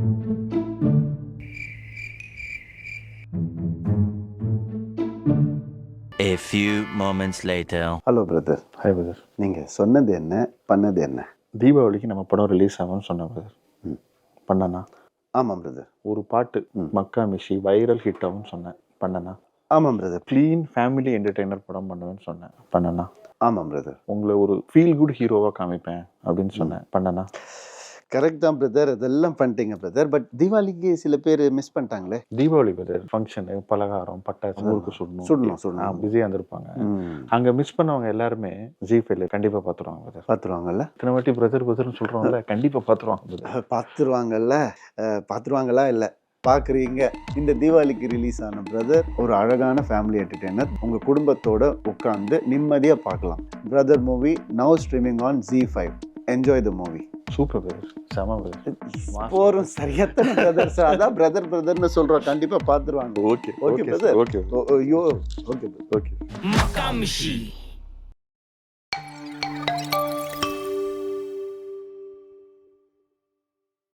A few moments later. Hello brother. Hi brother. நீங்கள் சொன்னது என்ன, பண்ணது என்ன? தீபாவளிக்கு நம்ம படம் ரிலீஸ் ஆகும்னு சொன்னேன் பிரதர். பண்ணனா? ஆமாம் பிரதர். ஒரு பாட்டு மக்கா மிஷி வைரல் ஹிட் ஆகும்னு சொன்னேன். பண்ணனா? ஆமாம் பிரதர். க்ளீன் ஃபேமிலி என்டர்டெய்னர் படம் பண்ணுவேன்னு சொன்னேன். பண்ணனா? ஆமாம் பிரதர். உங்களை ஒரு ஃபீல் குட் ஹீரோவாக காமிப்பேன் அப்படின்னு சொன்னேன். பண்ணனா? கரெக்ட் தான் பிரதர், அதெல்லாம் பண்ணிட்டீங்க பிரதர். பட் தீபாவளிக்கு சில பேர் மிஸ் பண்ணிட்டாங்களே. தீபாவளி பிரதர் ஃபங்க்ஷனு, பலகாரம், பட்டாசு, ஊருக்கு சுடணும் பிஸியாக இருந்திருப்பாங்க. அங்கே மிஸ் பண்ணவங்க எல்லாருமே ஜி5 கண்டிப்பாக பார்த்துருவாங்க பிரதர். பார்த்துருவாங்கல்ல? இத்தனை வாட்டி பிரதர்னு சொல்கிறோம்ல, கண்டிப்பாக பார்த்துருவாங்க. பார்த்துருவாங்களா இல்லை பார்க்குறீங்க. இந்த தீபாவளிக்கு ரிலீஸ் ஆன பிரதர் ஒரு அழகான ஃபேமிலி என்டர்டெய்னர். உங்கள் குடும்பத்தோட உட்காந்து நிம்மதியாக பார்க்கலாம். Brother movie now streaming on ZEE5. Enjoy the movie. Super brother, செம பிரதர். போரும் சரியாத்தான பிரதர் சார். அதான் பிரதர்னு சொல்கிறோம். கண்டிப்பாக பார்த்துருவாங்க. Okay okay brother. ஓகே ஐயோ ஓகே ஓகே.